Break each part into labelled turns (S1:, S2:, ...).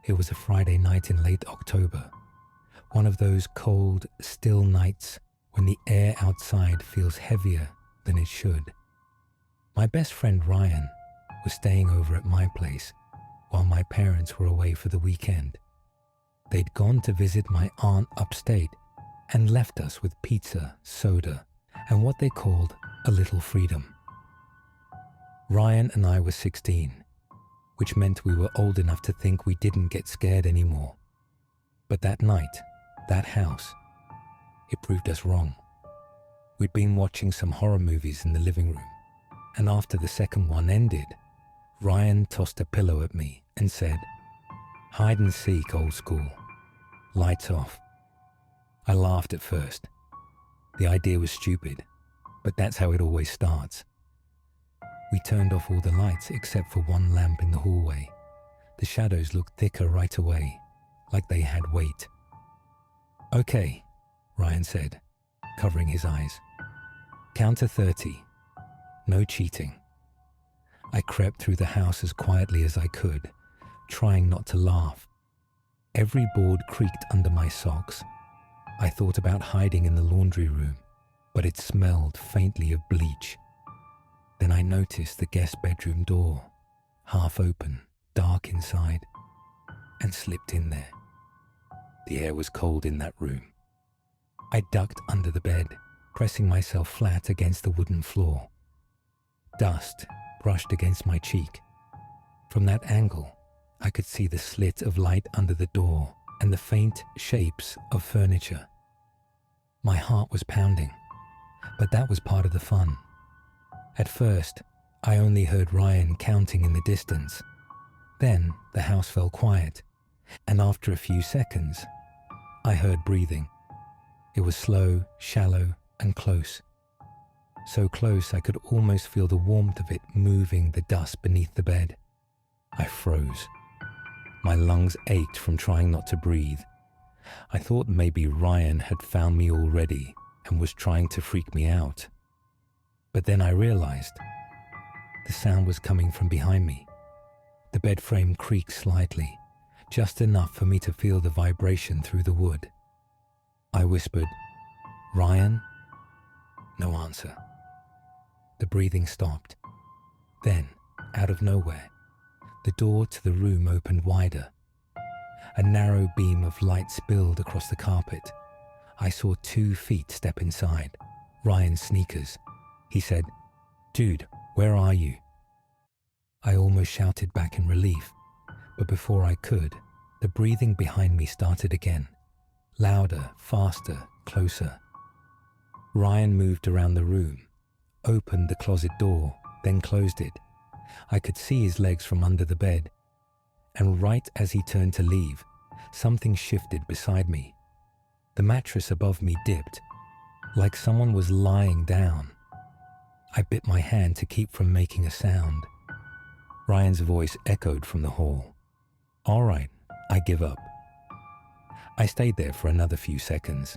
S1: It was a Friday night in late October, one of those cold, still nights when the air outside feels heavier than it should. My best friend Ryan was staying over at my place while my parents were away for the weekend. They'd gone to visit my aunt upstate and left us with pizza, soda, and what they called a little freedom. Ryan and I were 16, which meant we were old enough to think we didn't get scared anymore. But that night, that house, it proved us wrong. We'd been watching some horror movies in the living room, and after the second one ended, Ryan tossed a pillow at me and said, "Hide and seek, old school. Lights off." I laughed at first. The idea was stupid, but that's how it always starts. We turned off all the lights except for one lamp in the hallway. The shadows looked thicker right away, like they had weight. "Okay," Ryan said, covering his eyes. "Count to 30. No cheating." I crept through the house as quietly as I could, trying not to laugh. Every board creaked under my socks. I thought about hiding in the laundry room, but it smelled faintly of bleach. Then I noticed the guest bedroom door, half open, dark inside, and slipped in there. The air was cold in that room. I ducked under the bed, pressing myself flat against the wooden floor. Dust brushed against my cheek. From that angle, I could see the slit of light under the door and the faint shapes of furniture. My heart was pounding, but that was part of the fun. At first, I only heard Ryan counting in the distance. Then the house fell quiet, and after a few seconds, I heard breathing. It was slow, shallow, and close. So close I could almost feel the warmth of it moving the dust beneath the bed. I froze. My lungs ached from trying not to breathe. I thought maybe Ryan had found me already and was trying to freak me out. But then I realized the sound was coming from behind me. The bed frame creaked slightly, just enough for me to feel the vibration through the wood. I whispered, "Ryan?" No answer. The breathing stopped. Then, out of nowhere, the door to the room opened wider. A narrow beam of light spilled across the carpet. I saw 2 feet step inside, Ryan's sneakers. He said, "Dude, where are you?" I almost shouted back in relief, but before I could, the breathing behind me started again. Louder, faster, closer. Ryan moved around the room, opened the closet door, then closed it. I could see his legs from under the bed. And right as he turned to leave, something shifted beside me. The mattress above me dipped, like someone was lying down. I bit my hand to keep from making a sound. Ryan's voice echoed from the hall. "All right, I give up." I stayed there for another few seconds.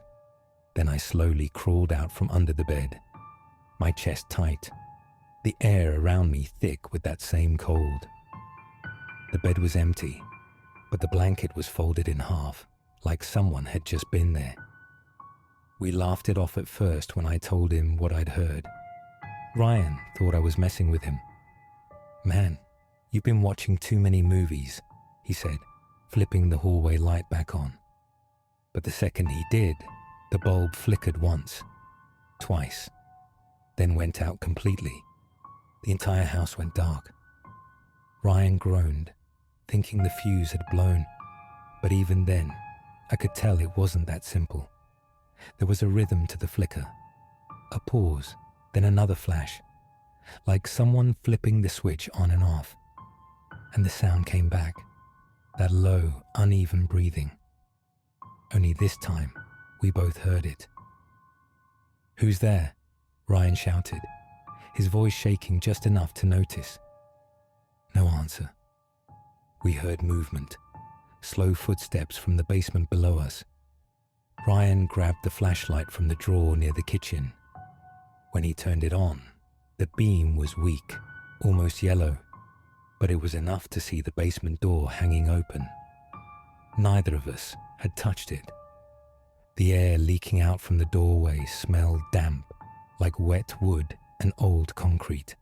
S1: Then I slowly crawled out from under the bed, my chest tight, the air around me thick with that same cold. The bed was empty, but the blanket was folded in half, like someone had just been there. We laughed it off at first when I told him what I'd heard. Ryan thought I was messing with him. "Man, you've been watching too many movies," he said, flipping the hallway light back on. But the second he did, the bulb flickered once, twice, then went out completely. The entire house went dark. Ryan groaned, thinking the fuse had blown, but even then, I could tell it wasn't that simple. There was a rhythm to the flicker, a pause, then another flash, like someone flipping the switch on and off. And the sound came back, that low, uneven breathing. Only this time, we both heard it. "Who's there?" Ryan shouted, his voice shaking just enough to notice. No answer. We heard movement, slow footsteps from the basement below us. Ryan grabbed the flashlight from the drawer near the kitchen. When he turned it on, the beam was weak, almost yellow, but it was enough to see the basement door hanging open. Neither of us had touched it. The air leaking out from the doorway smelled damp, like wet wood and old concrete.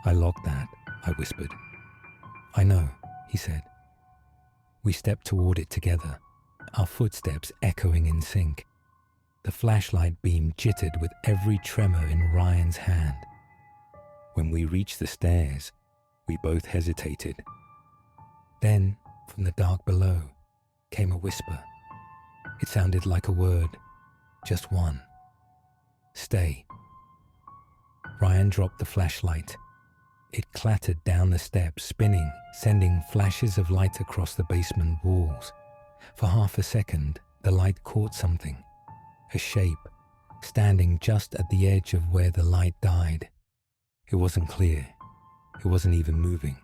S1: "I locked that," I whispered. "I know," he said. We stepped toward it together, our footsteps echoing in sync. The flashlight beam jittered with every tremor in Ryan's hand. When we reached the stairs, we both hesitated. Then, from the dark below, came a whisper. It sounded like a word, just one. "Stay." Ryan dropped the flashlight. It clattered down the steps, spinning, sending flashes of light across the basement walls. For half a second, the light caught something, a shape, standing just at the edge of where the light died. It wasn't clear. It wasn't even moving.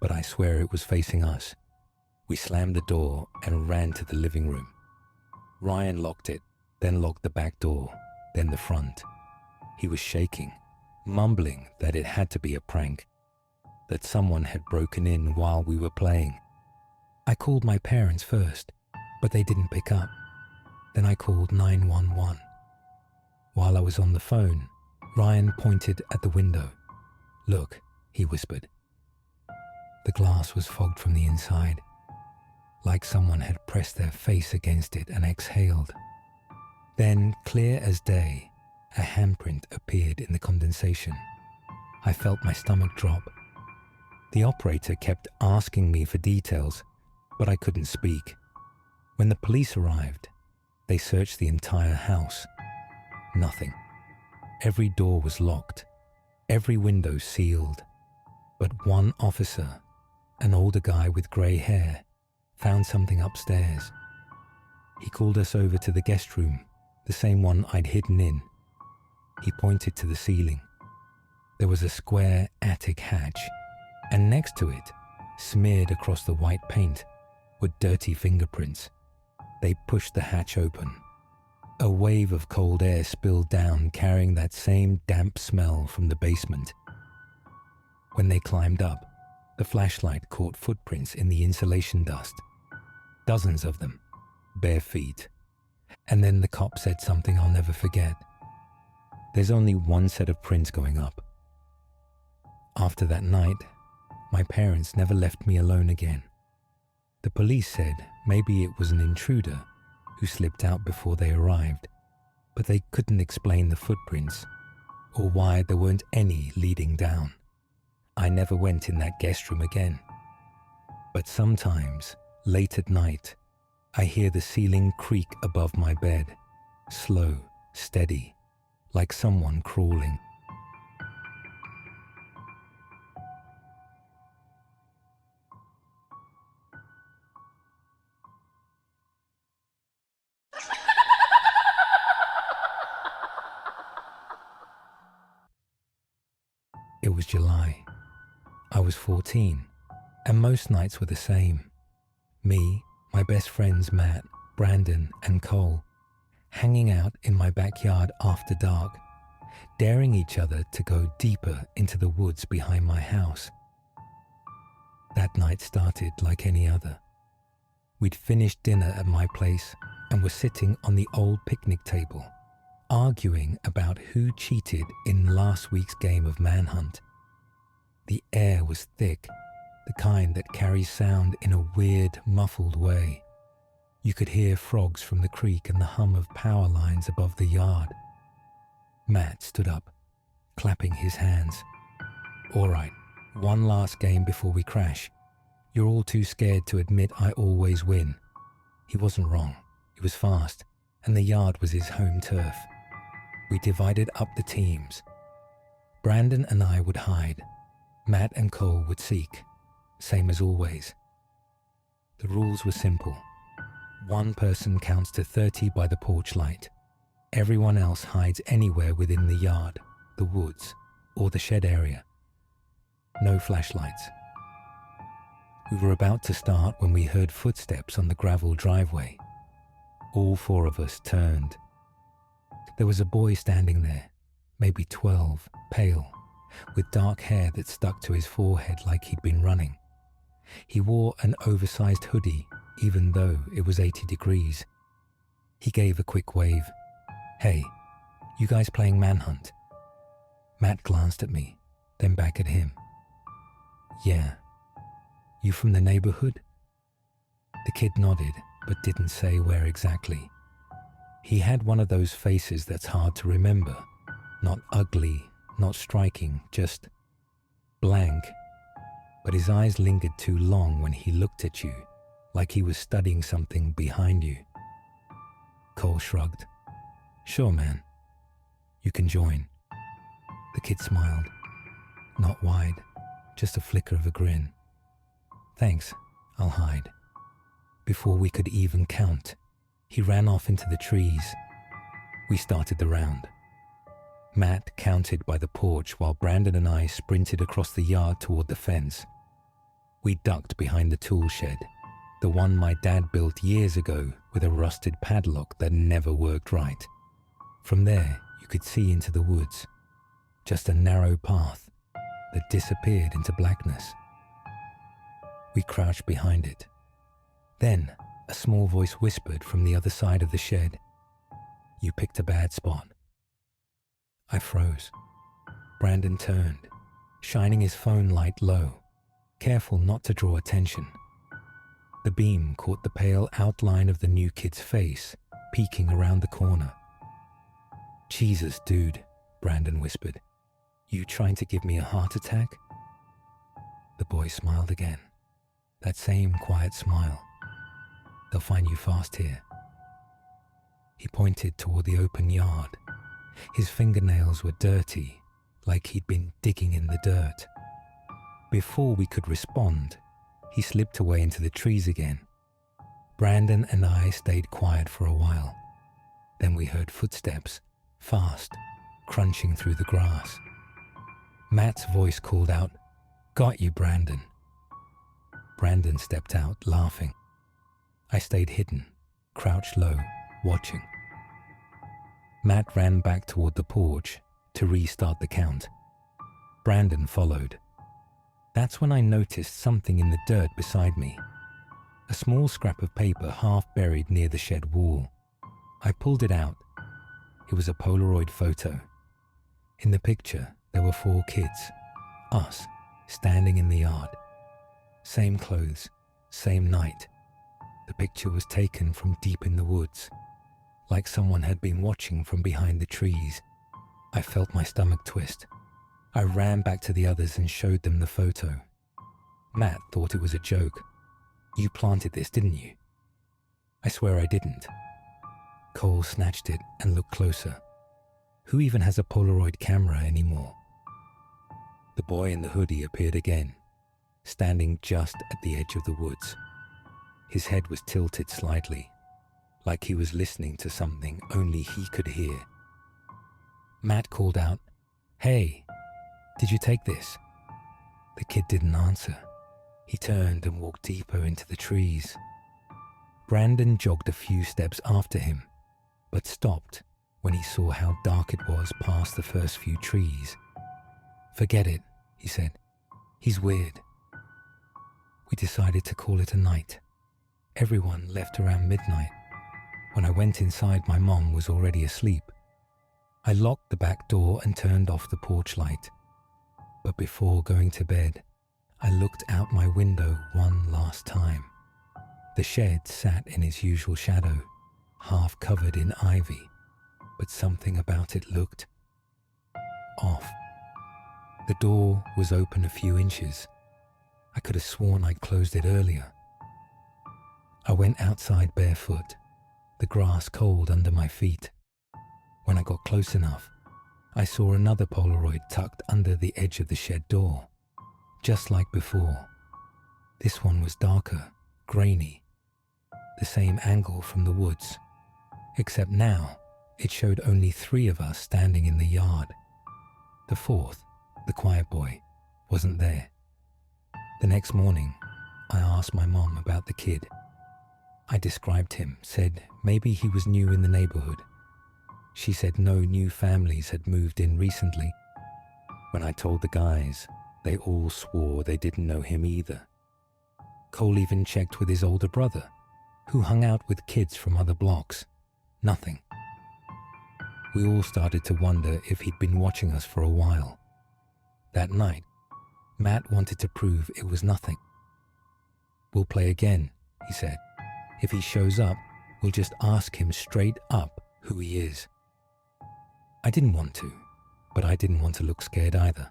S1: But I swear it was facing us. We slammed the door and ran to the living room. Ryan locked it, then locked the back door, then the front. He was shaking, mumbling that it had to be a prank, that someone had broken in while we were playing. I called my parents first, but they didn't pick up. Then I called 911. While I was on the phone, Ryan pointed at the window. "Look," he whispered. The glass was fogged from the inside, like someone had pressed their face against it and exhaled. Then, clear as day, a handprint appeared in the condensation. I felt my stomach drop. The operator kept asking me for details, but I couldn't speak. When the police arrived, they searched the entire house. Nothing. Every door was locked, every window sealed. But one officer, an older guy with grey hair, found something upstairs. He called us over to the guest room, the same one I'd hidden in. He pointed to the ceiling. There was a square attic hatch, and next to it, smeared across the white paint, were dirty fingerprints. They pushed the hatch open. A wave of cold air spilled down, carrying that same damp smell from the basement. When they climbed up, the flashlight caught footprints in the insulation dust. Dozens of them, bare feet. And then the cop said something I'll never forget. "There's only one set of prints going up." After that night, my parents never left me alone again. The police said maybe it was an intruder who slipped out before they arrived, but they couldn't explain the footprints or why there weren't any leading down. I never went in that guest room again. But sometimes, late at night, I hear the ceiling creak above my bed, slow, steady, like someone crawling. It was July. I was 14, and most nights were the same. Me, my best friends Matt, Brandon, and Cole, hanging out in my backyard after dark, daring each other to go deeper into the woods behind my house. That night started like any other. We'd finished dinner at my place and were sitting on the old picnic table, arguing about who cheated in last week's game of manhunt. The air was thick, the kind that carries sound in a weird, muffled way. You could hear frogs from the creek and the hum of power lines above the yard. Matt stood up, clapping his hands. "All right, one last game before we crash. You're all too scared to admit I always win." He wasn't wrong. He was fast, and the yard was his home turf. We divided up the teams. Brandon and I would hide. Matt and Cole would seek, same as always. The rules were simple. One person counts to 30 by the porch light. Everyone else hides anywhere within the yard, the woods, or the shed area. No flashlights. We were about to start when we heard footsteps on the gravel driveway. All four of us turned. There was a boy standing there, maybe 12, pale, with dark hair that stuck to his forehead like he'd been running. He wore an oversized hoodie, even though it was 80 degrees. He gave a quick wave. "Hey, you guys playing manhunt?" Matt glanced at me, then back at him. "Yeah. You from the neighborhood?" The kid nodded, but didn't say where exactly. He had one of those faces that's hard to remember. Not ugly, not striking, just blank. But his eyes lingered too long when he looked at you, like he was studying something behind you. Cole shrugged. "Sure, man. You can join." The kid smiled. Not wide, just a flicker of a grin. "Thanks, I'll hide." Before we could even count, he ran off into the trees. We started the round. Matt counted by the porch while Brandon and I sprinted across the yard toward the fence. We ducked behind the tool shed, the one my dad built years ago with a rusted padlock that never worked right. From there, you could see into the woods, just a narrow path that disappeared into blackness. We crouched behind it. Then, a small voice whispered from the other side of the shed, "You picked a bad spot." I froze. Brandon turned, shining his phone light low, careful not to draw attention. The beam caught the pale outline of the new kid's face, peeking around the corner. "Jesus, dude," Brandon whispered. "You trying to give me a heart attack?" The boy smiled again. That same quiet smile. "They'll find you fast here." He pointed toward the open yard. His fingernails were dirty, like he'd been digging in the dirt. Before we could respond, he slipped away into the trees again. Brandon and I stayed quiet for a while. Then we heard footsteps, fast, crunching through the grass. Matt's voice called out, "Got you, Brandon." Brandon stepped out, laughing. I stayed hidden, crouched low, watching. Matt ran back toward the porch to restart the count. Brandon followed. That's when I noticed something in the dirt beside me. A small scrap of paper half buried near the shed wall. I pulled it out. It was a Polaroid photo. In the picture, there were 4 kids, us, standing in the yard. Same clothes, same night. The picture was taken from deep in the woods, like someone had been watching from behind the trees. I felt my stomach twist. I ran back to the others and showed them the photo. Matt thought it was a joke. "You planted this, didn't you?" I swear I didn't. Cole snatched it and looked closer. Who even has a Polaroid camera anymore? The boy in the hoodie appeared again, standing just at the edge of the woods. His head was tilted slightly, like he was listening to something only he could hear. Matt called out, "Hey, did you take this?" The kid didn't answer. He turned and walked deeper into the trees. Brandon jogged a few steps after him, but stopped when he saw how dark it was past the first few trees. "Forget it," he said. "He's weird." We decided to call it a night. Everyone left around midnight. When I went inside, my mom was already asleep. I locked the back door and turned off the porch light. But before going to bed, I looked out my window one last time. The shed sat in its usual shadow, half covered in ivy, but something about it looked off. The door was open a few inches. I could have sworn I'd closed it earlier. I went outside barefoot, the grass cold under my feet. When I got close enough, I saw another Polaroid tucked under the edge of the shed door, just like before. This one was darker, grainy, the same angle from the woods, except now it showed only 3 of us standing in the yard. The 4th, the quiet boy, wasn't there. The next morning, I asked my mom about the kid. I described him, said maybe he was new in the neighborhood. She said no new families had moved in recently. When I told the guys, they all swore they didn't know him either. Cole even checked with his older brother, who hung out with kids from other blocks. Nothing. We all started to wonder if he'd been watching us for a while. That night, Matt wanted to prove it was nothing. "We'll play again," he said. "If he shows up, we'll just ask him straight up who he is." I didn't want to, but I didn't want to look scared either.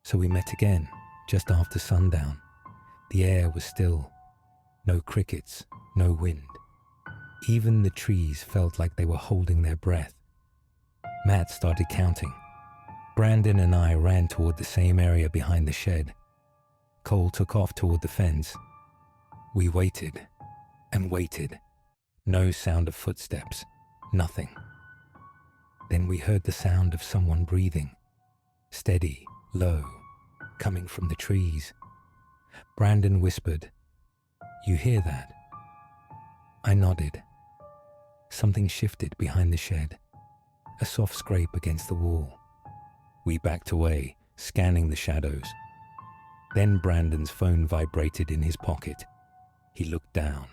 S1: So we met again, just after sundown. The air was still. No crickets, no wind. Even the trees felt like they were holding their breath. Matt started counting. Brandon and I ran toward the same area behind the shed. Cole took off toward the fence. We waited and waited. No sound of footsteps. Nothing. Then we heard the sound of someone breathing. Steady, low, coming from the trees. Brandon whispered, "You hear that?" I nodded. Something shifted behind the shed. A soft scrape against the wall. We backed away, scanning the shadows. Then Brandon's phone vibrated in his pocket. He looked down.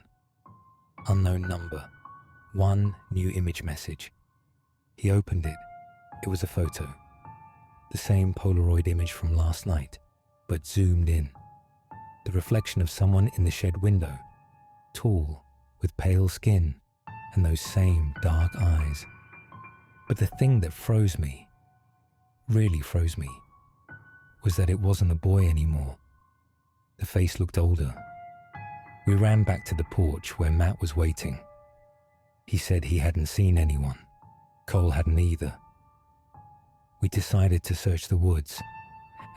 S1: Unknown number. One new image message. He opened it. It was a photo. The same Polaroid image from last night, but zoomed in. The reflection of someone in the shed window. Tall, with pale skin, and those same dark eyes. But the thing that froze me, really froze me, was that it wasn't a boy anymore. The face looked older. We ran back to the porch where Matt was waiting. He said he hadn't seen anyone. Cole hadn't either. We decided to search the woods.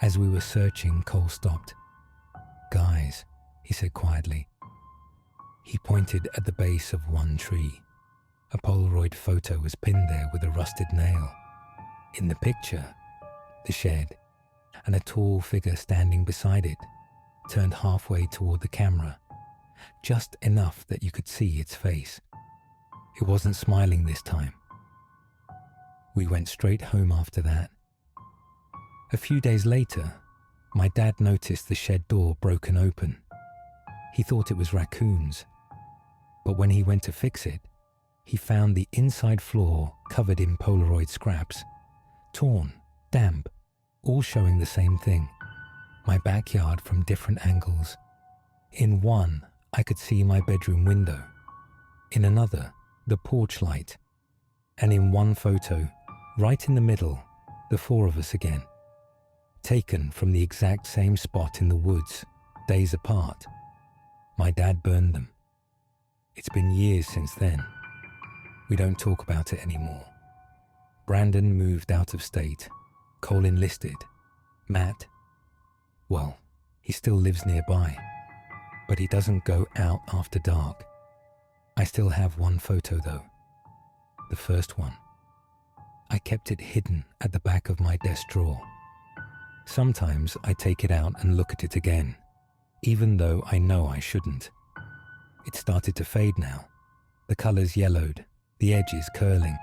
S1: As we were searching, Cole stopped. "Guys," he said quietly. He pointed at the base of one tree. A Polaroid photo was pinned there with a rusted nail. In the picture, the shed, and a tall figure standing beside it, turned halfway toward the camera, just enough that you could see its face. It wasn't smiling this time. We went straight home after that. A few days later, my dad noticed the shed door broken open. He thought it was raccoons, but when he went to fix it, he found the inside floor covered in Polaroid scraps, torn, damp, all showing the same thing. My backyard from different angles. In one, I could see my bedroom window. In another, the porch light. And in one photo, right in the middle, the four of us again. Taken from the exact same spot in the woods, days apart. My dad burned them. It's been years since then. We don't talk about it anymore. Brandon moved out of state. Cole enlisted. Matt, well, he still lives nearby, but he doesn't go out after dark. I still have one photo though. The first one. I kept it hidden at the back of my desk drawer. Sometimes I take it out and look at it again, even though I know I shouldn't. It started to fade now. The colors yellowed, the edges curling.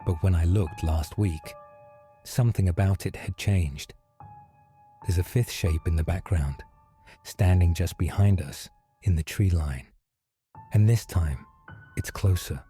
S1: But when I looked last week, something about it had changed. There's a fifth shape in the background, standing just behind us in the tree line. And this time, it's closer.